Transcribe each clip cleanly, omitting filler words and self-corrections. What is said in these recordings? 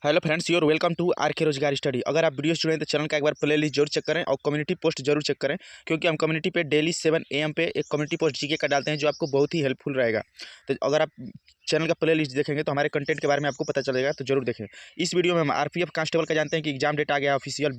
Hello friends, you're welcome to R K रोजगार study. अगर आप वीडियो जुड़े हैं तो चैनल का एक बार प्ले लिस्ट जरूर चेक करें और कम्युनिटी पोस्ट जरूर चेक करें, क्योंकि हम कम्युनिटी पे डेली 7 AM पे एक कम्युनिटी पोस्ट जीके का डालते हैं जो आपको बहुत ही हेल्पफुल रहेगा। तो अगर आप चैनल का प्ले लिस्ट देखेंगे तो हमारे कंटेंट के बारे में आपको पता चलेगा, तो जरूर देखें। इस वीडियो में हम आरपीएफ कांस्टेबल का जानते हैं कि एग्जाम डेट आ गया ऑफिशियल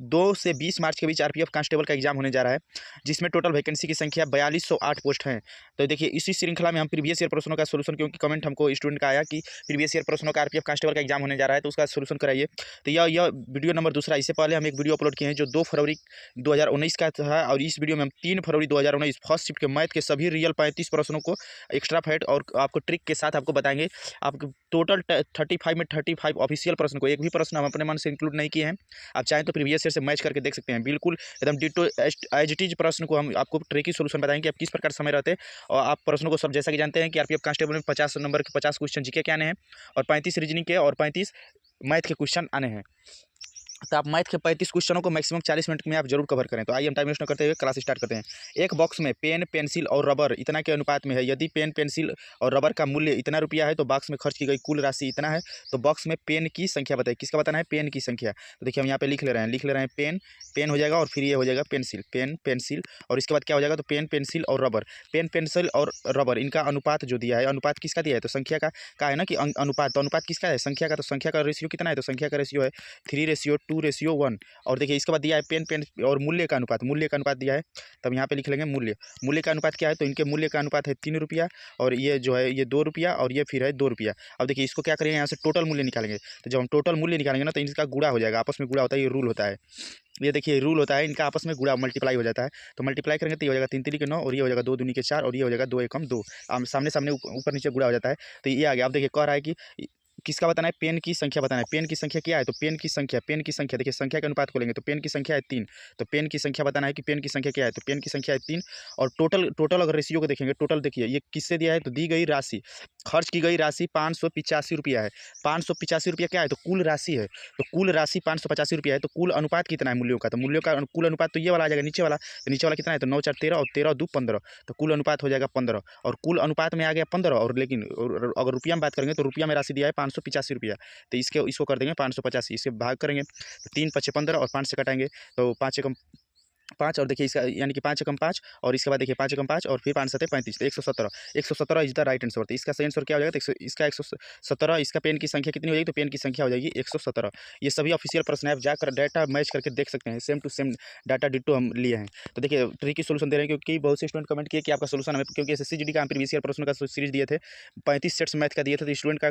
2 से 20 मार्च के बीच आरपीएफ कांस्टेबल का एग्जाम होने जा रहा है, जिसमें टोटल वैकेंसी की संख्या 4208 पोस्ट हैं। तो देखिए, इसी श्रृंखला में हम प्रीवियस ईयर प्रश्नों का सोल्यूशन, क्योंकि कमेंट हमको स्टूडेंट का आया कि प्रीवियस ईयर प्रश्नों का आरपीएफ कांस्टेबल का एग्जाम होने जा रहा है तो उसका सोल्यूशन कराइए। तो यह वीडियो नंबर दूसरा। इससे पहले हम एक वीडियो अपलोड किए हैं जो 2 फरवरी 2019 का था, और इस वीडियो में हम 3 फरवरी 2019 फर्स्ट शिफ्ट के मैथ के सभी रियल 35 प्रश्नों को एक्स्ट्रा फैक्ट और आपको ट्रिक के साथ आपको बताएंगे। आपको टोटल 35 में 35 ऑफिशियल प्रश्न को, एक भी प्रश्न हम अपने मन से इंक्लूड नहीं किए हैं। आप चाहें तो प्रीवियस ईयर से मैच करके देख सकते हैं। बिल्कुल एकदम डिटो एज इट इज प्रश्न को हम आपको ट्रिकी सोल्यूशन बताएंगे आप किस प्रकार समय रहते हैं। और आप प्रश्नों को सब जैसा कि जानते हैं कि आरपीएफ कांस्टेबल में 50 नंबर के 50 क्वेश्चन जीके के आने हैं और 35 रीजनिंग के और 35 मैथ के क्वेश्चन आने हैं। तो आप मैथ के 35 क्वेश्चनों को मैक्सिमम 40 मिनट में आप जरूर कवर करें। तो आइए हम टाइम वेस्ट न करते हुए क्लास स्टार्ट करते हैं। एक बॉक्स में पेन, पेंसिल और रबर इतना के अनुपात में है। यदि पेन, पेंसिल और रबर का मूल्य इतना रुपया है तो बॉक्स में खर्च की गई कुल राशि इतना है। तो बॉक्स में पेन की संख्या बताइए। किसका बताना है? पेन की संख्या। तो देखिए, हम यहाँ पे लिख ले रहे हैं पेन, पेन हो जाएगा और फिर ये हो जाएगा पेंसिल, पेन, पेंसिल, और इसके बाद क्या हो जाएगा? तो पेन, पेंसिल और रबर। पेन, पेंसिल और रबर इनका अनुपात जो दिया है, अनुपात किसका दिया है? तो संख्या का है ना कि अनुपात। तो अनुपात किसका है? संख्या का। तो संख्या का रेशियो कितना है? तो संख्या का रेशियो है 3:2:1। और देखिए, इसके बाद दिया है पेन, पेन और मूल्य का अनुपात। मूल्य का अनुपात दिया है, तब यहाँ पे लिख लेंगे मूल्य। मूल्य का अनुपात क्या है? तो इनके मूल्य का अनुपात है 3 रुपया, और ये जो है ये 2 रुपया, और ये फिर है 2 रुपया। अब देखिए, इसको क्या करेंगे? यहाँ से टोटल मूल्य निकालेंगे। तो जब हम टोटल मूल्य निकालेंगे ना, तो इनका गुणा हो जाएगा। आपस में गुणा होता है, ये रूल होता है। ये देखिए रूल होता है, इनका आपस में गुणा मल्टीप्लाई हो जाता है। तो मल्टीप्लाई करेंगे तो ये हो जाएगा 3 3 के 9, और ये हो जाएगा 2 दूनी के 4, और ये हो जाएगा 2 एकम 2। सामने सामने ऊपर नीचे गुणा हो जाता है। तो ये आ गया। अब देखिए, कह रहा है कि किसका बताना है? पेन की संख्या बताना है। पेन की संख्या क्या है? तो पेन की संख्या देखिए, संख्या के अनुपात को लेंगे तो पेन की संख्या है 3। तो पेन की संख्या बताना है कि पेन की संख्या क्या है? तो पेन की संख्या है 3। और टोटल अगर रेशियो को देखेंगे, टोटल देखिए ये किससे दिया है? तो दी गई राशि, खर्च की गई राशि 585 रुपया है। 585 रुपया क्या है? तो कुल राशि है। तो कुल राशि 585 रुपया है। तो कुल अनुपात कितना है मूल्यों का? तो मूल्यों का कुल अनुपात तो ये वाला आ जाएगा, नीचे वाला। तो नीचे वाला कितना है? तो 9 4 13 और 13 2 15। तो कुल अनुपात हो जाएगा 15, और कुल अनुपात में आ गया 15। और लेकिन अगर रुपया में बात करेंगे तो रुपया में राशि दिया है 585 रुपया। तो इसको कर देंगे 585, इससे भाग करेंगे तो 3 5 15 और 5 से कटाएंगे तो 5 एकम 5, और देखिए इसका यानी कि 5 एकम 5, और इसके बाद देखिए 5 एकम 5 और फिर 5 7 35। तो 117 इज द राइट आंसर। तो इसका सही आंसर क्या हो जाएगा? तो इसका 117। इसका पेन की संख्या कितनी हो जाएगी? तो पेन की संख्या हो जाएगी 117। ये सभी ऑफिशियल प्रश्न है, आप जाकर डाटा मैच करके देख सकते हैं। Same to same data ditto हम लिए हैं। तो देखिए, ट्रिकी सोल्यूशन दे रहे हैं, क्योंकि बहुत से स्टूडेंट कमेंट किए कि आपका सोल्यूशन हमें, क्योंकि एसएससी जीडी का प्रीवियस ईयर प्रश्नों का सीरीज दिए थे, 35 सेट्स मैथ का दिए थे। तो स्टूडेंट का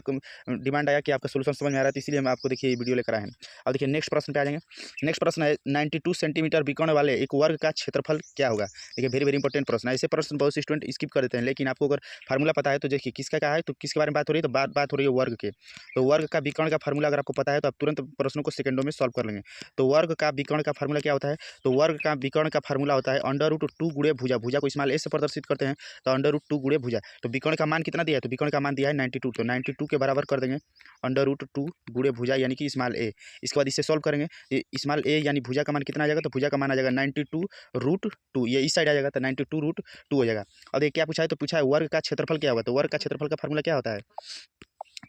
डिमांड आया कि आपका सोल्यूशन समझ में आ रहा है, तो इसलिए हम आपको देखिए वीडियो लेकर आए हैं। अब देखिए नेक्स्ट प्रश्न पे आ जाएंगे। नेक्स्ट प्रश्न है 92 सेंटीमीटर विकर्ण वाले एक वर्ग का क्षेत्रफल क्या होगा? देखिए, वेरी वेरी इंपॉर्टेंट प्रश्न है। ऐसे प्रश्न बहुत से स्टूडेंट स्किप कर देते हैं, लेकिन आपको अगर फार्मूला पता है तो देखिए किसका क्या है, तो किसके बारे में बात हो रही है? तो बात हो रही है वर्ग के। तो वर्ग का विकर्ण का फार्मूला अगर आपको पता है तो आप तुरंत प्रश्नों को सेकंडों में सॉल्व कर लेंगे। तो वर्ग का विकर्ण का फार्मूला क्या होता है? तो वर्ग का विकर्ण का फार्मूला होता है √2 गुणे भुजा। भुजा को स्मॉल ए से प्रदर्शित करते हैं, तो √2 गुणे भुजा। तो विकर्ण का मान कितना दिया है? तो विकर्ण का मान दिया है 92। तो 92 के बराबर कर देंगे √2 गुणे भुजा यानी कि स्मॉल ए। इसके बाद इससे सॉल्व करेंगे, स्मॉल ए यानी भुजा का मान कितना आ जाएगा? तो भुजा का मान आ जाएगा 92√2। ये इस साइड आ जाएगा तो 92√2 हो जाएगा। और ये क्या पूछा है? तो पूछा है वर्ग का क्षेत्रफल क्या होगा? तो वर्ग का क्षेत्रफल का फार्मूला क्या होता है?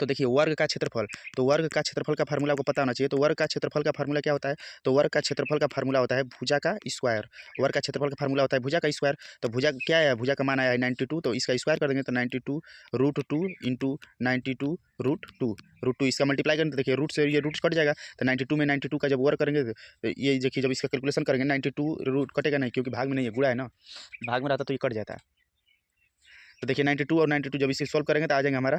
तो देखिए, वर्ग का क्षेत्रफल, तो वर्ग का क्षेत्रफल का फार्मूला आपको पता होना चाहिए। तो वर्ग का क्षेत्रफल का फार्मूला क्या होता है? तो वर्ग का क्षेत्रफल का फार्मूला होता है भुजा का स्क्वायर। वर्ग का क्षेत्रफल का फार्मूला होता है भुजा का स्क्वायर। तो भुजा क्या है? भुजा का मान आया है 92, तो इसका स्क्वायर कर देंगे तो 92√2 इंटू 92√2। इसका मल्टीप्लाई करेंगे तो देखिए रूट से ये रूट्स कट जाएगा। तो 92 में 92 का जब वर्ग करेंगे तो ये देखिए, जब इसका कैलकुलेशन करेंगे 92 रूट कटेगा नहीं, क्योंकि भाग में नहीं है, गुणा है ना। भाग में रहता तो ये कट जाता है। तो देखिए 92 और 92 जब इसे सॉल्व करेंगे तो आ जाएंगे हमारा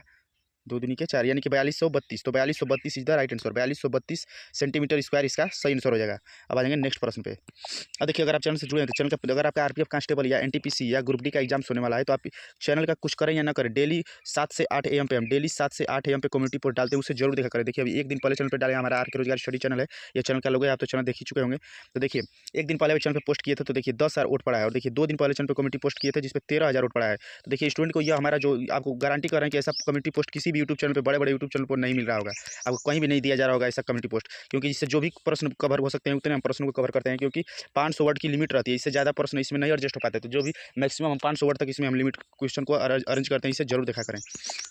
2 दूनी के 4 यानी कि 4232। तो 4232 is the right answer. 4232 centimetre square इसका सही आंसर हो जाएगा। अब आ जाएंगे नेक्स्ट प्रश्न पे। अब देखिए, अगर आप चैनल से जुड़े हैं तो चैनल का, अगर आपका आरपीएफ कांस्टेबल या एनटीपीसी या ग्रुप डी का एग्जाम होने वाला है तो आप चैनल का कुछ करें या ना करें, डेली 7 से 8 AM पे हम डेली 7 से 8 AM पे कम्युनिटी पोस्ट डालते हैं, उसे जरूर देखा करें। देखिए, अभी एक दिन पहले चैनल पर डाले हमारा आर के रोजगार स्टडी चैनल है, ये चैनल का लोगो है, आप तो चैनल देख ही चुके होंगे। तो देखिए, एक दिन पहले चैनल पर पोस्ट किए थे तो देखिए 10,000 वोट पड़ा है, और देखिए 2 दिन पहले चैनल पर कम्युनिटी पोस्ट किए थे जिसपे 13,000 वोट पड़ा है। तो देखिए स्टूडेंट को यह हमारा जो आपको गारंटी कर रहे हैं कि ऐसा कम्युनिटी पोस्ट किसी किसी भी यूट्यूब चैनल पे, बड़े बड़े यूट्यूब चैनल पर नहीं मिल रहा होगा, आपको कहीं भी नहीं दिया जा रहा होगा ऐसा कम्युनिटी पोस्ट, क्योंकि इससे जो भी प्रश्न कवर हो सकते हैं उतने हम प्रश्नों को कवर करते हैं, क्योंकि 500 वर्ड की लिमिट रहती है, इससे ज़्यादा प्रश्न इसमें नहीं एडजस्ट हो पाते, तो जो भी मैक्सिमम हम 500 वर्ड तक इसमें हम लिमिट क्वेश्चन को अरेंज करते हैं, इसे जरूर देखा करें।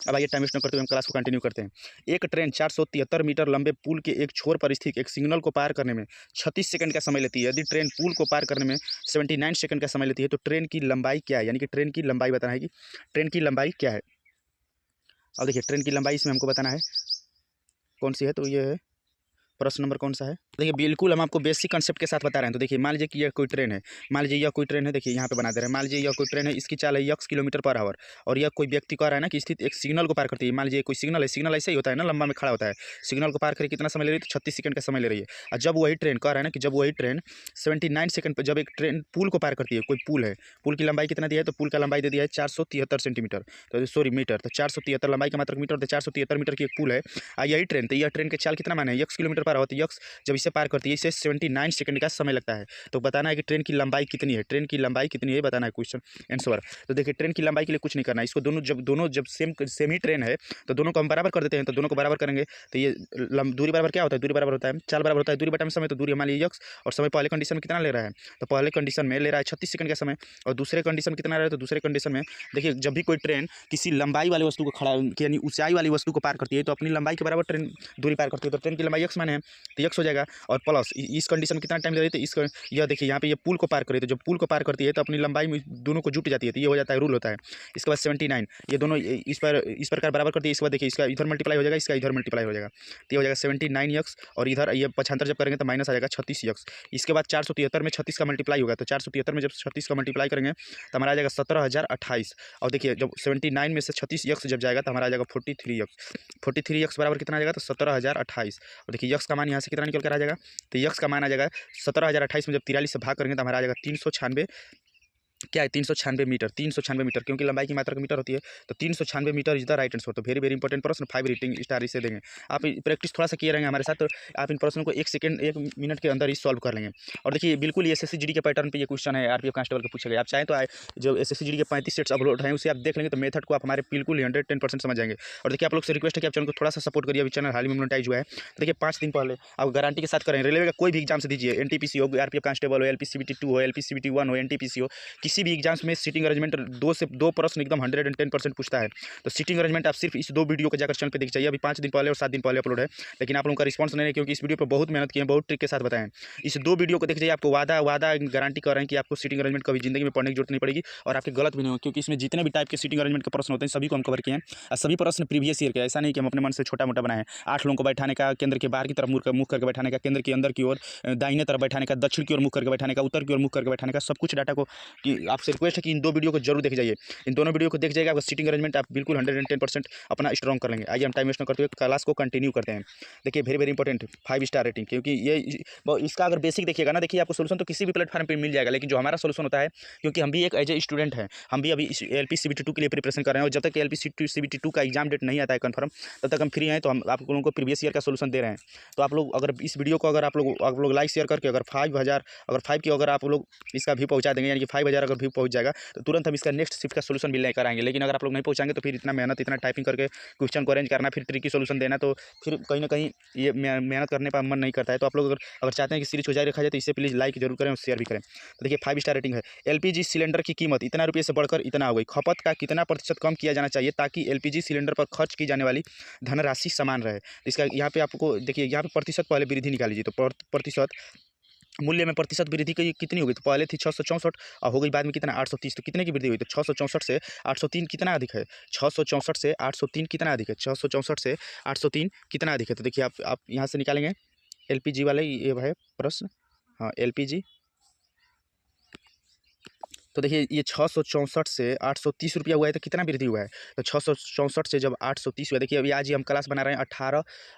अब आइए टाइम वेस्ट न करते हुए हम क्लास को कंटिन्यू करते हैं। एक ट्रेन 473 मीटर लंबे पुल के एक छोर पर स्थित एक सिग्नल को पार करने में 36 सेकंड का समय लेती है। यदि ट्रेन पुल को पार करने में 79 सेकंड का समय लेती है तो ट्रेन की लंबाई क्या है, यानी कि ट्रेन की लंबाई बताना है कि ट्रेन की लंबाई क्या है। अब देखिए ट्रेन की लंबाई इसमें हमको बताना है कौन सी है, तो ये है प्रश्न नंबर कौन सा है। देखिए बिल्कुल हम आपको बेसिक कंसेप्ट के साथ बता रहे हैं। तो देखिए मान लीजिए कि यह कोई ट्रेन है, मान लीजिए यह कोई ट्रेन है, देखिए यहाँ पे बना दे रहे हैं, मान लीजिए यह कोई ट्रेन है, इसकी चाल है x किलोमीटर पर आवर, और यह कोई व्यक्ति कह रहा है ना कि स्थित एक सिग्नल को पार करती है। मान लीजिए कोई सिग्नल है, सिग्नल ऐसे ही होता है ना, लंबा में खड़ा होता है, सिग्नल को पार करके कितना समय ले रही है, तो 36 सेकंड का समय ले रही है। और जब वही ट्रेन कह रहा है ना कि जब वही ट्रेन 79 सेकंड पर जब एक ट्रेन पुल को पार करती है, कोई पुल है, पुल की लंबाई कितना दिया है, तो पुल का लंबाई दे दिया है 473 सेंटीमीटर, तो सॉरी मीटर, तो 473 लंबाई का मात्रक मीटर, तो 473 मीटर की एक पुल है। यही ट्रेन, तो यह ट्रेन के चाल कितना माने x किलोमीटर पर आवर, तो x जब इसे पार करती है इसे 79 सेकंड का समय लगता है। तो बताना है कि ट्रेन की लंबाई कितनी है, ट्रेन की लंबाई कितनी है बताना है, क्वेश्चन आंसर। तो देखिए ट्रेन की लंबाई के लिए कुछ नहीं करना है, इसको दोनों जब सेम ही ट्रेन है तो दोनों को हम बराबर कर देते हैं, तो दोनों को बराबर करेंगे तो ये दूरी बराबर क्या होता है, दूरी बराबर होता है चाल बराबर होता है दूरी बटा में समय, तो दूरी मान लीजिए x, और समय पहले कंडीशन में कितना ले रहा है, तो पहले कंडीशन में ले रहा है 36 सेकंड का समय, और दूसरे कंडीशन कितना रहा है, तो दूसरे कंडीशन में देखिए जब भी कोई ट्रेन किसी लंबाई वाली वस्तु को खड़ा यानी ऊंचाई वाली वस्तु को पार करती है तो अपनी लंबाई के बराबर ट्रेन दूरी पार करती है, तो ट्रेन की लंबाई x माने है तो x हो जाएगा, और प्लस इस कंडीशन में कितना टाइम ले रही है, तो यह देखिए यहाँ पे ये पुल को पार करी, तो जब पुल को पार करती है तो अपनी लंबाई में दोनों को जुट जाती है, तो ये हो जाता है रूल होता है। इसके बाद 79 ये दोनों इस प्रकार बराबर करती है, इसके बाद देखिए इसका इधर मल्टीप्लाई हो जाएगा, इसका इधर मल्टीप्लाई हो जाएगा, तो ये हो जाएगा 79x, और इधर ये पक्षांतर जब करेंगे तो माइनस आ जाएगा 36x। इसके बाद 473 में 36 का मल्टीप्लाई होगा, तो 473 में जब 36 का मल्टीप्लाई करेंगे तो हमारा आ जाएगा 17,028, और देखिए जब 79 में से 36x जब जाएगा तो हमारा आ जाएगा 43x बराबर कितना आ जाएगा, तो 17,028, और देखिए x का मान यहाँ से कितना निकल कर आ जाएगा, तो x का मान आ जाएगा 17,028 में जब 43 से भाग करेंगे तो हमारा आ जाएगा 396, क्या है 396 मीटर, 396 मीटर, क्योंकि लंबाई की मात्रा मीटर होती है, तो 396 metre is the right answer. तो वेरी वेरी इंपॉर्टेंट प्रश्न, 5 रेटिंग स्टार इसे देंगे। आप प्रैक्टिस थोड़ा सा किए रहेंगे हमारे साथ, तो आप इन प्रश्नों को 1 मिनट के अंदर ही सॉल्व कर लेंगे। और देखिए बिल्कुल एसएससी जीडी के पैटर्न पे ये क्वेश्चन है, आरपीएफ कांस्टेबल के पूछे गए। आप चाहें तो जो एसएससी जीडी के 35 सेट्स अपलोड हैं उसे आप देख लेंगे, तो मेथड को आप हमारे बिल्कुल 110% समझ जाएंगे। और देखिए आप लोग से रिक्वेस्ट है कि आप चैनल को थोड़ा सा सपोर्ट करिए, अभी चैनल हाल ही में मोनेटाइज हुआ है। देखिए 5 दिन पहले आप गारंटी के साथ करें, रेलवे का कोई भी एग्जाम से दीजिए, एनटीपीसी हो, आरपीएफ कांस्टेबल हो, एलपीसीबीटी 2 हो, एलपीसीबीटी 1 हो, एनटीपीसी हो, किसी भी एग्जाम्स में सीटिंग अरेंजमेंट 2 प्रश्न एकदम 110% पूछता है। तो सीटिंग अरेंजमेंट आप सिर्फ इस 2 वीडियो को जाकर चैनल पे देख चाहिए, अभी 5 दिन पहले और 7 दिन पहले अपलोड है, लेकिन आप लोगों का रिस्पांस नहीं है, क्योंकि इस वीडियो पर बहुत मेहनत की है, बहुत ट्रिक के साथ बताएं। इस 2 वीडियो को देख जाइए, आपको वादा गारंटी कर रहे हैं कि आपको सीटिंग अरेंजमेंट कभी जिंदगी में पढ़ने की जरूरत नहीं पड़ेगी, और आपके गलत भी नहीं हो, क्योंकि इसमें जितने भी टाइप के सीटिंग अरेंजमेंट के प्रश्न होते हैं सभी को हम कवर किए हैं, और सभी प्रश्न प्रीवियस ईयर के, ऐसा नहीं कि हम अपने मन से छोटा मोटा बनाए हैं। 8 लोगों को बैठाने का, केंद्र के बाहर की तरफ मुख करके बैठाने का, केंद्र के अंदर की ओर दाहिने तरफ बैठाने का, दक्षिण की ओर मुख करके बैठाने का, उत्तर की ओर मुख करके बैठाने का, सब कुछ डाटा को आपसे रिक्वेस्ट है कि इन 2 वीडियो को जरूर देख जाइए। इन दोनों वीडियो को देख जाएगा, आपका सीटिंग अरेंजमेंट आप बिल्कुल 110% अपना स्ट्रॉन्ग कर लेंगे। आइए हम टाइम वेस्ट न करते हुए क्लास को कंटिन्यू करते हैं। देखिए very very important 5 star rating, क्योंकि ये इसका अगर बेसिक देखिएगा ना, देखिए आपको सोल्यूशन तो किसी भी प्लेटफॉर्म पे मिल जाएगा, लेकिन जो हमारा सोल्यूशन होता है, क्योंकि हम भी एक एज ए स्टूडेंट हैं, हम भी अभी एलपीसीबीटी 2 के लिए प्रिपरेशन कर रहे हैं, और जब तक एलपीसीबीटी 2 का एग्जाम डेट नहीं आता है कंफर्म, तब तक हम फ्री हैं, तो हम आप लोगों को प्रीवियस ईयर का सोल्यूशन दे रहे हैं। तो आप लोग अगर इस वीडियो को अगर आप लोग लाइक शेयर करके अगर 5 की अगर आप लोग इसका व्यू पहुंचा देंगे, यानी कि 5000 अगर व्यू पहुंच जाएगा, तो तुरंत हम इसका नेक्स्ट शिफ्ट का सोल्यूशन भी लेकर आएंगे। लेकिन अगर आप लोग नहीं पहुंचाएंगे तो फिर इतना मेहनत, इतना टाइपिंग करके क्वेश्चन को अरेंज करना, फिर ट्रिकी सोल्यूशन देना, तो फिर कहीं ना कहीं ये मेहनत करने पर मन नहीं करता है। तो आप लोग अगर चाहते हैं कि सीरीज को जारी रखा जाए, तो इसे प्लीज़ लाइक जरूर करें और शेयर भी करें। तो देखिए 5 स्टार रेटिंग है। एलपीजी सिलेंडर की कीमत इतना रुपये से बढ़कर इतना हो गई, खपत का कितना प्रतिशत कम किया जाना चाहिए ताकि एलपीजी सिलेंडर पर खर्च की जाने वाली धनराशि समान रहे। तो इसका यहाँ पे आपको देखिए, यहाँ पे प्रतिशत पहले वृद्धि निकाल लीजिए, तो प्रतिशत मूल्य में प्रतिशत वृद्धि की कितनी होगी, तो पहले थी 664 और हो गई बाद में कितना 830, तो कितने की वृद्धि हुई, तो 664 से 803 कितना अधिक है, 664 से 803 कितना अधिक है, 664 से 803 कितना अधिक है। तो देखिए आप यहाँ से निकालेंगे एलपीजी वाले, ये है प्रश्न, हाँ एलपीजी, तो देखिए ये 664 से 830 रुपया हुआ है, तो कितना वृद्धि हुआ है, तो 664 से जब 830 हुआ, देखिए अभी आज ही हम क्लास बना रहे हैं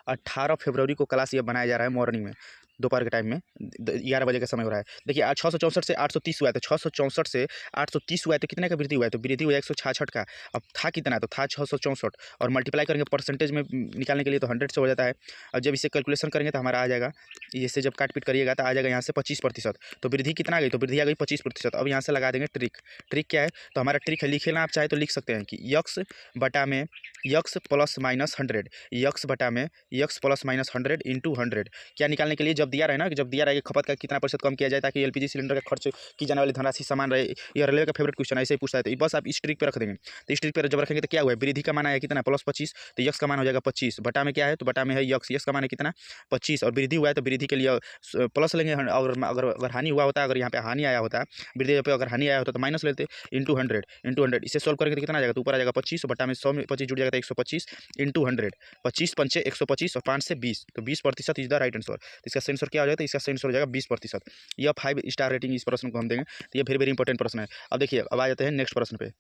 18 फरवरी को क्लास ये बनाया जा रहा है मॉर्निंग में, दोपहर के टाइम में 11 बजे का समय हो रहा है। देखिए आज 664 से 830 हुआ है, तो 664 से 830 हुआ है, तो कितने का वृद्धि हुआ है? तो वृद्धि हुआ है 166 का। अब था कितना? तो था 664 और मल्टीप्लाई करेंगे परसेंटेज में निकालने के लिए तो 100 से हो जाता है। और जब इसे कैलकुलेशन करेंगे तो हमारा आ जाएगा, इससे जब काट पीट करिएगा तो आ जाएगा यहाँ से 25%। तो वृद्धि कितना आ गई? तो वृद्धि आ गई 25%। अब यहाँ से लगा देंगे ट्रिक। ट्रिक क्या है? तो हमारा ट्रिक है, लिखे ना आप चाहे तो लिख सकते हैं कि यक्स बटा में यक्स प्लस माइनस 100, यक्स बटा में यक्स प्लस माइनस 100 इंटू 100। क्या निकालने के लिए? जब दिया रहे ना कि जब दिया रहे कि खपत का कितना प्रतिशत कम किया जाए ताकि एलपीजी सिलेंडर का खर्च की जाने वाली धनराशि समान रहे। ये रेलवे का फेवरेट क्वेश्चन ऐसे ही पूछता है, तो बस आप इस ट्रिक पे रख देंगे। तो इस ट्रिक पे जब रखेंगे तो क्या हुआ? वृद्धि का मान आया कितना? प्लस 25, तो यक्स का मान हो जाएगा 25। बटा में क्या है? तो बटा में है यक्स, यक्स का मान है कितना? 25। और वृद्धि हुआ है तो वृद्धि के लिए प्लस लेंगे, और अगर हानि हुआ होता, अगर यहाँ पे हानि आया होता, वृद्धि पे अगर हानि आया होता तो माइनस लेते, इंटू 100। इसे सोल्व करेंगे तो कितना आ जाएगा? तो ऊपर आ जाएगा 25, बटा में 100 में 25 जुड़ जाएगा तो 125 इंटू 100। 25 पंचे 125 और 5 से 20, तो 20% इज द राइट आंसर। तो इसका सही आंसर क्या हो जाएगा? तो इसका सही आंसर हो जाएगा 20%। यह 5 स्टार रेटिंग इस प्रश्न को हम देंगे, तो ये वेरी इंपॉर्टेंट प्रश्न है। अब देखिए, अब आ जाते हैं नेक्स्ट प्रश्न पे।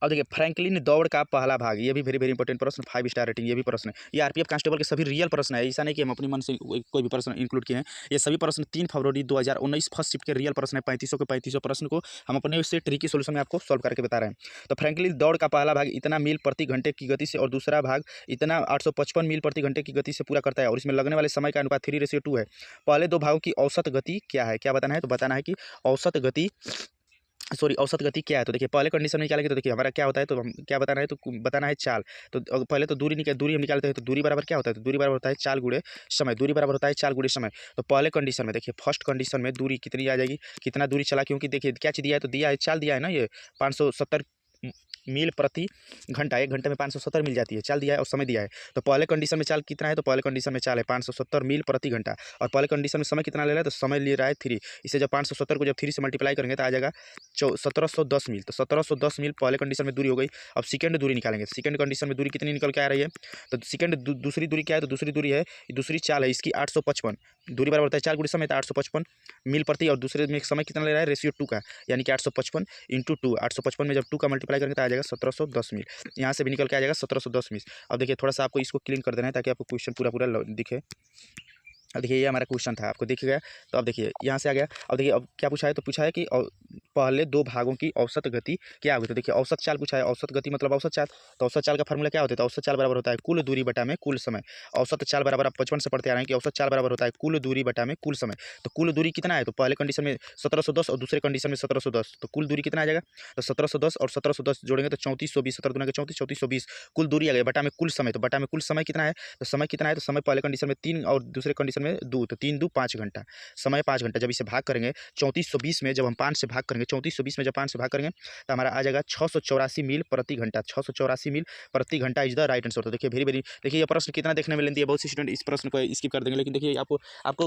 अब देखिए, फ्रैंकलिन दौड़ का पहला भाग, ये भी वेरी इंपॉर्टेंट प्रश्न, 5 स्टार रेटिंग, ये भी प्रश्न है। ये आरपीएफ कांस्टेबल के सभी रियल प्रश्न है, ऐसा नहीं कि हम अपनी मन से कोई भी प्रश्न इंक्लूड किए हैं। ये सभी प्रश्न 3 फरवरी 2019 फर्स्ट शिफ्ट के रियल प्रश्न है। 3500 के 3500 प्रश्न को हम अपने से ट्रिकी सोल्यूशन में आपको सॉल्व करके बता रहे हैं। तो फ्रैंकलिन दौड़ का पहला भाग इतना मील प्रति घंटे की गति से और दूसरा भाग इतना 855 मील प्रति घंटे की गति से पूरा करता है, और इसमें लगने वाले समय का अनुपात 3:2 है। पहले दो भागों की औसत गति क्या है? क्या बताना है? तो बताना है कि औसत गति क्या है? तो देखिए, पहले कंडीशन में निकालेंगे तो देखिए हमारा क्या होता है, तो हम क्या बताना है? तो बताना है चाल। तो पहले तो दूरी हम निकालते हैं, तो दूरी बराबर क्या होता है? तो दूरी बराबर होता है चाल गुणे समय। दूरी बराबर होता है चाल गुणे समय। तो पहले कंडीशन में देखिए, फर्स्ट कंडीशन में दूरी कितनी आ जाएगी? कितना दूरी चला, क्योंकि देखिए क्या चीज़ दिया है? तो दिया है चाल, दिया है ना, ये 570 मील प्रति घंटा। 1 घंटे में 570 मिल जाती है, चाल दिया है और समय दिया है। तो पहले कंडीशन में चाल कितना है? तो पहले कंडीशन में चाल है 570 मील प्रति घंटा, और पहले कंडीशन में समय कितना ले रहा है? तो समय ले रहा है 3। इसे जब 570 को जब 3 से मल्टीप्लाई करेंगे तो आ जाएगा 1710 मील। तो 1710 मील पहले कंडीशन में दूरी हो गई। अब सेकंड दूरी निकालेंगे, सेकंड कंडीशन में दूरी कितनी निकल के आ रही है? तो सेकंड दूसरी दूरी क्या है? तो दूसरी दूरी है, दूसरी चाल है इसकी 855। दूरी बराबर होता है चाल गुणे समय, तो 855 मील प्रति, और दूसरे में समय कितना ले रहा है? रेशियो 2 का, यानी कि 855 इंटू 2। 855 में जब 2 का मल्टीप्लाई करेंगे तो आ जाएगा 1710 मील। यहाँ से भी निकल के आ जाएगा 1710 मील। अब देखिए, थोड़ा सा आपको इसको क्लीन कर देना है ताकि आपको क्वेश्चन पूरा दिखे। अब देखिए, ये हमारा क्वेश्चन था, आपको दिख गया। तो अब देखिए यहाँ से आ गया। अब देखिए, अब क्या पूछा है? तो पूछा है कि पहले दो भागों की औसत गति क्या होगी? तो देखिए, औसत चाल पूछा है। औसत गति मतलब औसत चाल। तो औसत चाल का फॉर्मूला क्या होता है? तो औसत चाल बराबर होता है कुल दूरी बटा में कुल समय। औसत चाल बराबर, आप 55 से पढ़ते आ रहे हैं कि औसत चाल बराबर होता है कुल दूरी बटा में कुल समय। तो कुल दूरी कितना है? तो पहले कंडीशन में 1710 और दूसरे कंडीशन में 1710, तो कुल दूरी कितना आ जाएगा? तो 1710 और 1710 जोड़ेंगे तो 3420, 17 दूना के 34, 3420 कुल दूरी आ गई, बटा में कुल समय। तो बटा में कुल समय कितना है? तो समय कितना है? तो समय पहले कंडीशन में 3 और दूसरे कंडीशन में 2, तो 3 2 5 घंटा, समय 5 घंटा। जब इसे भाग करेंगे 3420 में, जब हम 5 से भाग करेंगे, 3420 में जब 5 से भाग करेंगे तो हमारा आ जाएगा 684 मील प्रति घंटा। 684 मील प्रति घंटा इज द राइट आंसर। तो देखिए वेरी देखिए, ये प्रश्न कितना देखने में लेंदी है, बहुत से स्टूडेंट इस प्रश्न को स्किप कर देंगे, लेकिन देखिए आपको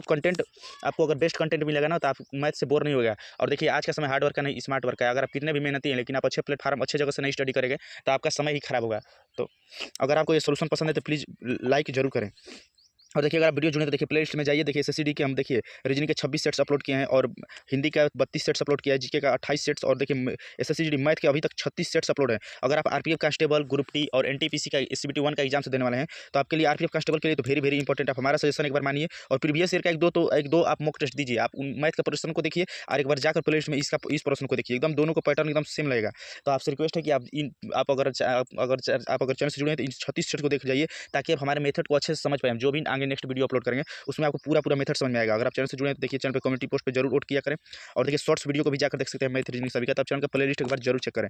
कंटेंट, आपको अगर बेस्ट कंटेंट मिलेगा ना तो आप मैथ से बोर नहीं होगा। और देखिए, आज का समय हार्ड वर्क का नहीं, स्मार्ट वर्क का है। अगर आप कितने भी मेहनती हैं लेकिन आप अच्छे प्लेटफॉर्म, अच्छे जगह से नहीं स्टडी करेंगे तो आपका समय ही खराब होगा। तो अगर आपको ये सोल्यूशन पसंद है तो प्लीज़ लाइक जरूर करें। और देखिए, अगर आप वीडियो जुड़े तो देखिए प्लेलिस्ट में जाइए, देखिए एसएससीडी के हम देखिए रीजनिंग के 26 सेट्स अपलोड किए हैं, और हिंदी का 32 सेट्स अपलोड किया है, जीके का 28 सेट्स, और देखिए एसएससीडी मैथ के अभी तक 36 सेट्स अपलोड हैं। अगर आप आरपीएफ कांस्टेबल, ग्रुप टी और एनटीपीसी का एससीबीटी 1 का एग्जाम से देने वाले हैं तो आपके लिए, आरपीएफ कांस्टेबल के लिए तो वेरी इंपॉर्टेंट, आप हमारा सजेशन एक बार मानिए, और प्रीवियस ईयर का एक दो आप मॉक टेस्ट दीजिए। आप मैथ का प्रश्न को देखिए और एक बार जाकर प्लेलिस्ट में इस प्रश्न को देखिए, एकदम दोनों को पैटर्न एकदम सेम लगेगा। तो आपसे रिक्वेस्ट है कि आप अगर चैनल से जुड़े हैं तो इन 36 सेट को देख जाइए, ताकि आप हमारे मेथड को अच्छे से समझ पाएं। जो भी आगे नेक्स्ट वीडियो अपलोड करेंगे उसमें आपको पूरा मेथड समझ में आएगा। अगर आप चैनल से जुड़े हैं तो देखिए, चैनल पे कम्युनिटी पोस्ट पे जरूर वोट किया करें, और देखिए शॉर्ट्स वीडियो को भी जाकर देख सकते हैं मैथ रीजनिंग सभी का। तो आप चैनल का प्लेलिस्ट एक बार जरूर चेक करें।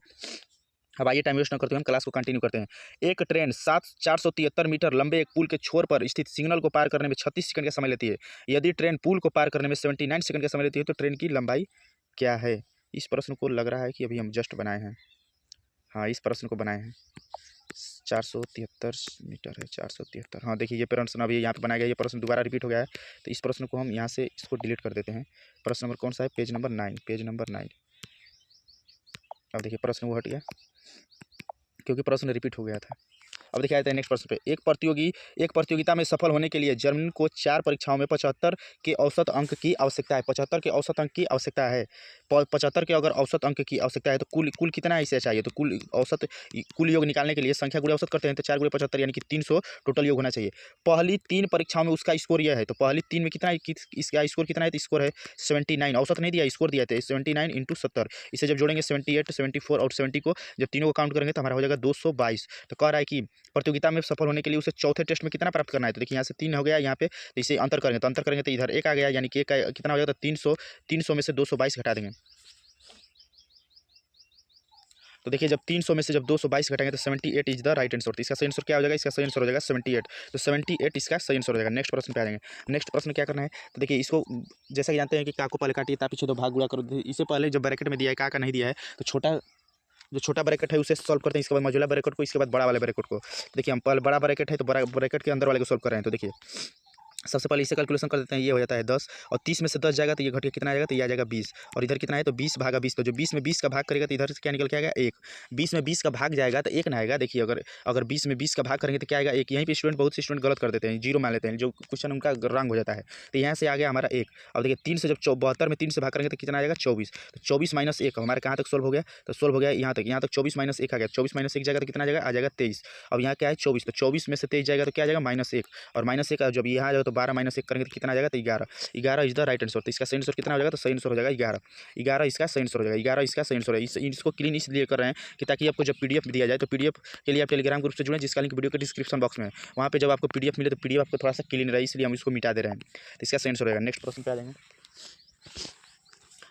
अब आइए, टाइम वेस्ट न करते हुए हम क्लास को कंटिन्यू करते हैं। एक ट्रेन 473 मीटर लंबे एक पुल के छोर पर स्थित सिग्नल को पार करने में 36 सेकंड का समय लेती है। यदि ट्रेन पुल को पार करने में 79 सेकंड का समय लेती है तो ट्रेन की लंबाई क्या है? इस प्रश्न को लग रहा है कि अभी हम जस्ट बनाए हैं। हाँ, इस प्रश्न को बनाए हैं। 473 मीटर है, 473। हाँ देखिए, ये प्रश्न अभी यहाँ पे बनाया गया, ये प्रश्न दोबारा रिपीट हो गया है, तो इस प्रश्न को हम यहाँ से इसको डिलीट कर देते हैं। प्रश्न नंबर कौन सा है? Page number 9, page number 9। अब देखिए, प्रश्न वो हट गया क्योंकि प्रश्न रिपीट हो गया था। अब देखिए आते हैं नेक्स्ट प्रश्न पे। एक प्रतियोगिता में सफल होने के लिए जर्मनी को 4 परीक्षाओं में 75 के औसत अंक की आवश्यकता है। 75 के औसत अंक की आवश्यकता है। 75 के अगर औसत अंक की आवश्यकता है तो कुल कुल कितना इसे चाहिए, तो कुल योग निकालने के लिए संख्या गुणे औसत करते हैं, तो 4 गुणे 75 यानी कि 300 टोटल योग होना चाहिए। पहली 3 परीक्षाओं में उसका स्कोर यह है, तो पहली 3 में कितना इसका स्कोर कितना है, तो स्कोर है 79। औसत नहीं दिया, स्कोर दिया था 79 × 70। इसे जब जोड़ेंगे 78, 74 और 70 को जब तीनों को काउंट करेंगे तो हमारा हो जाएगा 222। तो कह रहा है कि प्रतियोगिता में सफल होने के लिए उसे चौथे टेस्ट में कितना प्राप्त करना है, तो देखिए यहाँ से 3 हो गया, यहाँ पे तो इसे अंतर करेंगे तो इधर 1 आ गया, यानी कि एक कितना हो जाएगा, तो 300 में से 222 घटा देंगे। तो देखिए जब 300 में से जब 222 घटाएंगे तो 78 इज द राइट आंसर। तो इसका सही आंसर क्या हो जाएगा, इसका सही आंसर हो जाएगा 78। तो 78 इसका सही आंसर हो जाएगा। नेक्स्ट प्रश्न पे आ जाएंगे। नेक्स्ट प्रश्न क्या करना है, तो देखिए इसको जैसा कि जानते हैं कि का को पहले काटिए ता पीछे दो भाग गुणा करो। इससे पहले जब ब्रैकेट में दिया है का नहीं दिया है, तो जो छोटा ब्रैकेट है उसे सॉल्व करते हैं, इसके बाद मझोला ब्रैकेट को, इसके बाद बड़ा वाले ब्रैकेट को। देखिए हम पहले बड़ा ब्रैकेट है तो बड़ा ब्रैकेट के अंदर वाले को सॉल्व कर रहे हैं। तो देखिए सबसे पहले इसे कैलकुलेशन कर देते हैं, ये हो जाता है 10 और 30 में से 10 जाएगा तो ये घट के कितना आ जाएगा, तो ये आ जाएगा 20 और इधर कितना है तो 20 भागा 20। तो जो 20 में 20 का भाग करेगा तो इधर से क्या निकल के आएगा 1। 20 में 20 का भाग जाएगा तो 1 ना आएगा। देखिए अगर 20 में 20 का भाग करेंगे तो क्या आएगा 1। यहीं पे बहुत से स्टूडेंट गलत कर देते हैं, जीरो मान लेते हैं, जो क्वेश्चन उनका रंग हो जाता है। तो यहाँ से आ गया हमारा 1। अब देखिए 3 से जब 72 में 3 से भाग करेंगे तो कितना आएगा 24। तो 24 - 1 हमारे कहाँ तक सोल्व हो गया, तो सोल्व हो गया यहाँ तक 24 - 1 आ गया। 24 - 1 जाएगा तो कितना आ जाएगा, आ जाएगा 23। अब यहाँ क्या है 24, तो 24 में से 23 जाएगा तो क्या आ जाएगा -1 और -1 जब यहाँ आ जाएगा तो 12 - 1 करेंगे तो कितना आ जाएगा, तो 11। 11 इज द राइट आंसर। तो इसका सही आंसर कितना हो जाएगा, तो सही आंसर हो जाएगा 11। 11 इसका सही आंसर हो जाएगा। 11 इसका सही आंसर है। इसको क्लीन इसलिए कर रहे हैं कि ताकि आपको जब पीडीएफ दिया जाए तो पीडीएफ के लिए आप टेलीग्राम ग्रुप से जुड़ें, जिसका लिंक वीडियो के डिस्क्रिप्शन बॉक्स में है। वहाँ पे जब आपको पीडीएफ मिले तो पीडीएफ आपको थोड़ा सा क्लीन रहे, इसलिए हम इसको मिटा दे रहे हैं। तो इसका सही आंसर हो जाएगा। नेक्स्ट प्रश्न पे आ जाएंगे।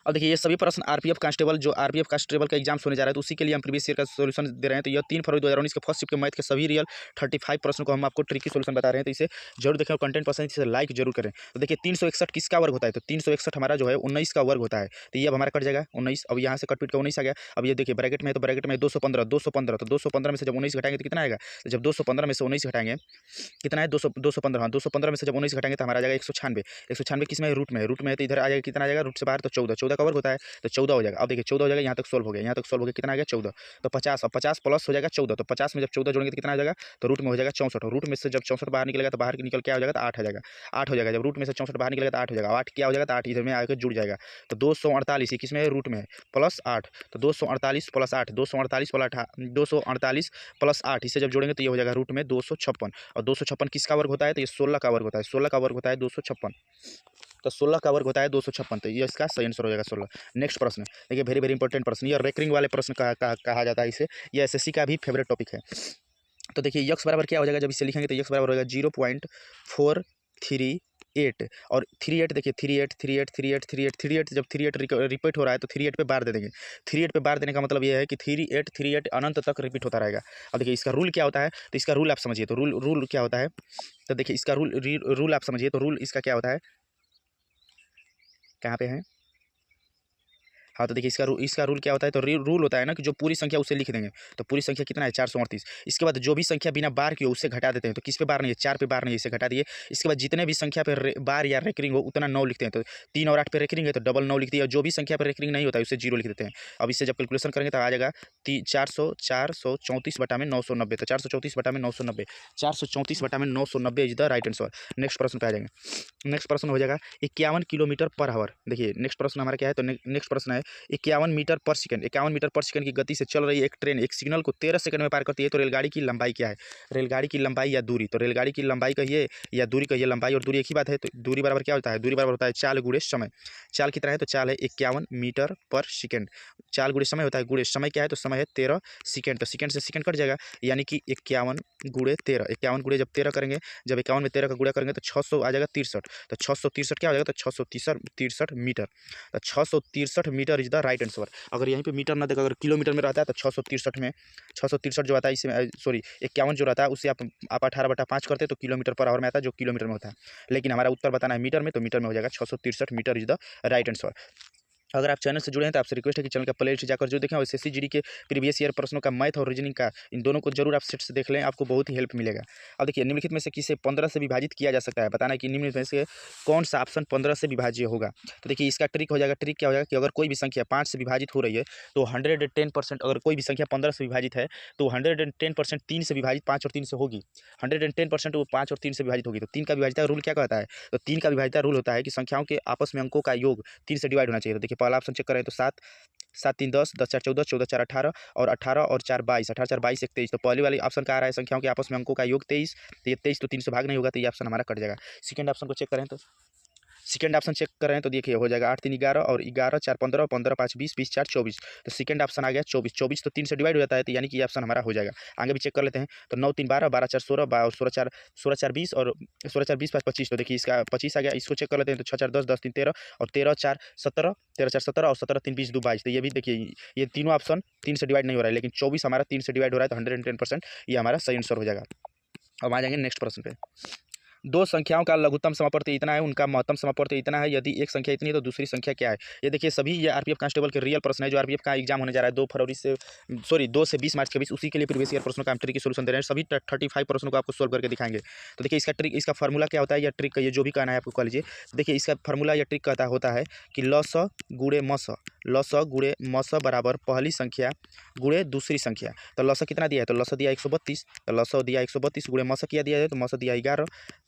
अब देखिए ये सभी प्रश्न आरपीएफ कांस्टेबल का एग्जाम होने जा रहा है, तो उसी के लिए हम प्रीवियस ईयर का सॉल्यूशन दे रहे हैं। तो यह 3 फरवरी 2019 के फर्स्ट शिफ्ट के मैथ के सभी रियल 35 प्रश्न को हम आपको ट्रिकी सॉल्यूशन बता रहे हैं। तो इसे जरूर देखें और कंटेंट पसंद इसे लाइक जरूर करें। तो देखिए 361 किसका वर्ग होता है, तो 361 हमारा जो है 19 का वर्ग होता है। तो ये अब हमारा कट जाएगा 19। अब यहाँ से कट पीट का 19 आ गया। अब ये देखिए ब्रैकेट में है तो ब्रैकेट में 215 तो 215 में से जब 19 घटाएंगे तो कितना आएगा, तो जब 215 में से 19 घटाएंगे कितना है 215। हाँ 215 में से जब 19 घटाएंगे तो हमारा आ जाएगा 196। 196 किस में रूट में है, तो इधर आ जाएगा कितना आ जाएगा रूट से बाहर, तो 14 का वर्ग होता है, तो 14 हो जाएगा। अब देखिए 14 हो जाएगा, यहाँ तक सोल्व हो गया, कितना आ गया 14। तो 50, अब 50 प्लस हो जाएगा 14, तो 50 में जब 14 जोड़ेंगे तो कितना आ जाएगा, तो रूट में हो जाएगा 64 और रूट में से जब 64 बाहर निकलेगा तो बाहर निकल क्या हो जाएगा, तो 8 हो जाएगा। 8 हो जाएगा, जब रूट में से 64 बाहर निकलेगा तो 8 हो जाएगा। 8 क्या हो जाएगा, तो 8 इधर में आकर जुड़ जाएगा। तो 248 किस में है, रूट में है, प्लस 8। तो 248 प्लस 8, 248 प्लस 8 इसे जब जोड़ेंगे तो ये हो जाएगा रूट में 256। और 256 किसका वर्ग होता है, तो ये 16 का वर्ग होता है। 16 का वर्ग होता है 256। तो 16 का वर्ग होता है 256। तो ये इसका सही आंसर हो जाएगा 16। नेक्स्ट प्रश्न देखिए वेरी वेरी इंपॉर्टेंट प्रश्न, ये रेकरिंग वाले प्रश्न कहा जाता है इसे। ये एसएससी का भी फेवरेट टॉपिक है। तो देखिए यक्स बराबर क्या हो जाएगा, जब इसे लिखेंगे तो यक्स बराबर होगा 0.438 और 38 देखिए 38 जब 38 रिपीट हो रहा है तो 38 पे बार दे देंगे। 38 पे बार देने का मतलब ये है कि 38 अनंत तक रिपीट होता रहेगा। अब देखिए इसका रूल क्या होता है, तो इसका रूल आप समझिए। तो रूल क्या होता है, तो देखिए इसका रूल आप समझिए। तो रूल इसका क्या होता है, कहाँ पे है, हाँ तो देखिए इसका रूल क्या होता है, तो रूल होता है ना कि जो पूरी संख्या उसे लिख देंगे। तो पूरी संख्या कितना है 438। इसके बाद जो भी संख्या बिना बार की हो उससे घटा देते हैं। तो किस पे बार नहीं है, 4 पे बार नहीं है, इसे घटा दिए। इसके बाद जितने भी संख्या पे बार या रेकरिंग हो उतना 9 लिखते हैं। तो 3 और 8 पे रेकरिंग है तो डबल 9 लिख दिया। जो भी संख्या पर रेकरिंग नहीं होता है उसे 0 लिख देते हैं। अब इससे जब कैलकुलेशन करेंगे तो आ जाएगा 434/990। तो 434/990, 434/990 is the right answer. Next प्रश्न पे आ जाएंगे। नेक्स्ट प्रश्न हो जाएगा 51 किलोमीटर पर आवर। देखिए नेक्स्ट प्रश्न हमारा क्या है, तो नेक्स्ट प्रश्न है 51 मीटर पर सेकंड। 51 मीटर पर सेकंड की गति से चल रही एक ट्रेन एक सिग्नल को 13 सेकंड में पार करती है, तो रेलगाड़ी की लंबाई क्या है। रेलगाड़ी की लंबाई या दूरी, तो रेलगाड़ी की लंबाई कहिए या दूरी कहिए, लंबाई और दूरी एक ही बात है। तो दूरी बराबर क्या होता है, दूरी बराबर होता है चाल गुणे समय। चाल कितना है, तो चाल है 51 मीटर पर सेकंड। चाल गुणे समय होता है, गुणे समय क्या है, तो समय है 13 सेकंड। तो सेकंड से सेकंड कट जाएगा, यानी कि 51 गुणे 13। 51 गुणे जब 13 करेंगे, जब 51 में 13 का गुणा करेंगे तो 600 आ जाएगा 63। तो 663 क्या हो जाएगा, तो 663 मीटर। तो 663 metre is the right answer. अगर यहीं पे मीटर ना देगा, अगर किलोमीटर में रहता है तो 663 में 663 जो आता है इसमें सॉरी 51 जो रहता है उससे आप 18/5 करते हैं तो किलोमीटर पर आवर में आता है, जो किलोमीटर में होता है। लेकिन हमारा उत्तर बताना है मीटर में, तो मीटर में हो जाएगा 663 metre is the right answer. अगर आप चैनल से जुड़े हैं तो आपसे रिक्वेस्ट है कि चैनल का प्लेलिस्ट जाकर जो देखें और एसएससी जीडी के प्रीवियस ईयर प्रश्नों का मैथ और रीजनिंग का इन दोनों को जरूर आप सेट से देख लें, आपको बहुत ही हेल्प मिलेगा। अब देखिए निम्नलिखित में से किसे 15 से विभाजित किया जा सकता है, बताना है कि निम्नलिखित में से कौन सा ऑप्शन 15 से विभाज्य होगा। तो देखिए इसका ट्रिक हो जाएगा, ट्रिक क्या हो जाएगा कि अगर कोई भी संख्या 5 से विभाजित हो रही है तो 110%, अगर कोई भी संख्या 15 से विभाजित है तो 110% 3 से विभाजित 5 और 3 से होगी। 110% वो 5 और 3 से विभाजित होगी। तो 3 का विभाजित रूल क्या कहता है, तो 3 का विभाजित रूल होता है कि संख्याओं के आपस में अंकों का योग 3 से डिवाइड होना चाहिए। तो देखिए पहला ऑप्शन चेक करें तो 7, 7 3 10, 10 4 14, 14 4 18 और 18 और 4 22, 18 4 22 1 23। तो पहले वाली ऑप्शन का आ रहा है संख्याओं के आपस में अंकों का योग 23, तो ये 23 तो 3 से भाग नहीं होगा, तो ये ऑप्शन हमारा कट जाएगा। सेकंड ऑप्शन को चेक करें तो सेकंड ऑप्शन चेक कर रहे हैं तो देखिए हो जाएगा 8 3 11 और 11 4 15, 15 5 20, 20 4 24। तो सेकंड ऑप्शन आ गया 24, 24 तो 3 से डिवाइड हो जाता है, तो यानी कि ये ऑप्शन हमारा हो जाएगा। आगे भी चेक कर लेते हैं तो 9 3 12, 12 4 16, 16 4 20 और 16 4 20 5 25। तो देखिए इसका 25 आ गया। इसको चेक कर लेते हैं तो 6 4 10, 10 3 13 और 13 4 17, 13 4 17 और 17 3 20 2 22। तो ये भी देखिए ये तीनों ऑप्शन 3 से डिवाइड नहीं हो रहा है, लेकिन 24 हमारा 3 से डिवाइड हो रहा है, तो 110% ये हमारा सही आंसर हो जाएगा। अब आ जाएंगे नेक्स्ट प्रश्न पे। दो संख्याओं का लघुत्तम समापवर्ती इतना है, उनका महत्तम समापवर्ती इतना है, यदि एक संख्या इतनी है तो दूसरी संख्या क्या है। ये देखिए सभी ये आरपीएफ कांस्टेबल के रियल प्रश्न है, जो आरपीएफ का एग्जाम होने जा रहा है 2 से 20 मार्च के बीच, उसी के लिए प्रीवियस ईयर प्रश्नों का हम ट्रिक सोल्यूशन दे रहे हैं। सभी 35 प्रश्नों को आपको सोल्व करके दिखाएंगे। तो देखिए इसका ट्रिक, इसका फार्मूला क्या होता है या ट्रिक, ये जो भी कहना है आपको कह लीजिए। देखिए इसका फार्मूला या ट्रिक कहता होता है कि लस गुणे मस, लस गुणे मस बराबर पहली संख्या गुणे दूसरी संख्या। तो लस कितना दिया है, तो लस दिया 132, तो लस दिया 132 गुणे मस किया दिया है तो मस दिया 11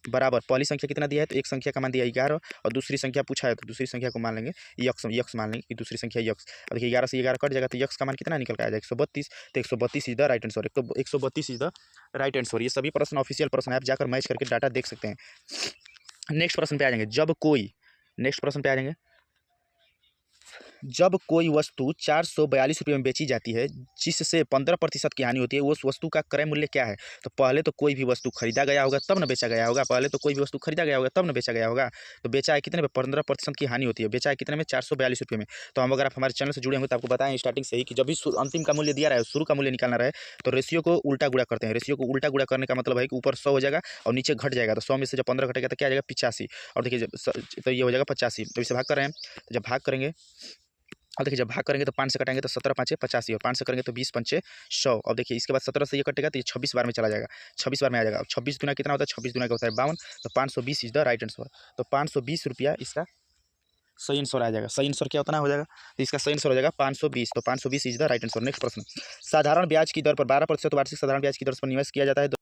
बराबर पहली संख्या कितना दिया है, तो एक संख्या का मान दिया 11 और दूसरी संख्या पूछा है तो दूसरी संख्या को मान लेंगे यक्स, यक्स मान लेंगे कि दूसरी संख्या यक्स। अब देखिए 11 से 11 कट जाएगा तो यक्स का मान कितना निकल के आ जाएगा 132। तो 132 is the right answer, 132 is the right answer. ये सभी प्रश्न ऑफिशियल प्रश्न है, आप जाकर मैच करके डाटा देख सकते हैं। नेक्स्ट प्रश्न पे आ जाएंगे। जब कोई, नेक्स्ट प्रश्न पे आ जाएंगे, जब कोई वस्तु 442 रुपये में बेची जाती है जिससे 15% की हानि होती है, उस वस्तु का क्रय मूल्य क्या है। तो पहले तो कोई भी वस्तु खरीदा गया होगा तब न बेचा गया होगा, पहले तो कोई भी वस्तु खरीदा गया होगा तब न बेचा गया होगा। तो बेचा है कितने में, 15% की हानि होती है, बेचा है कितने में 442 रुपये में। तो हम अगर आप हमारे चैनल से जुड़े होंगे तो आपको बताएं स्टार्टिंग से ही कि जब भी अंतिम का मूल्य दिया रहा है, शुरू का मूल्य निकालना रहे तो रेशियो को उल्टा गुणा करते हैं। रेशियो को उल्टा गुणा करने का मतलब है कि ऊपर 100 हो जाएगा और नीचे घट जाएगा। तो 100 में से जब 15 घटेगा तो क्या आ जाएगा 85, और देखिए तो ये हो जाएगा 85। तो इसे भाग कर रहे हैं, तो जब भाग करेंगे, अब देखिए जब भाग करेंगे तो 5 से कटाएंगे तो 17 5 85 और 5 से करेंगे तो 20 5 100। अब देखिए इसके बाद 17 से ये कटेगा तो ये 26 बार में चला जाएगा, 26 बार में आ जाएगा। अब 26 गुना कितना होता है, 26 गुना का होता है 52। तो 520 इज द राइट आंसर। तो 520 रुपया इसका सही आंसर आ जाएगा। सही आंसर क्या होता है हो जाएगा, तो इसका सही आंसर हो जाएगा 520। तो 520 is the right answer. Next प्रश्न, साधारण ब्याज की दर पर 12% वार्षिक साधारण ब्याज की दर पर निवेश किया जाता है।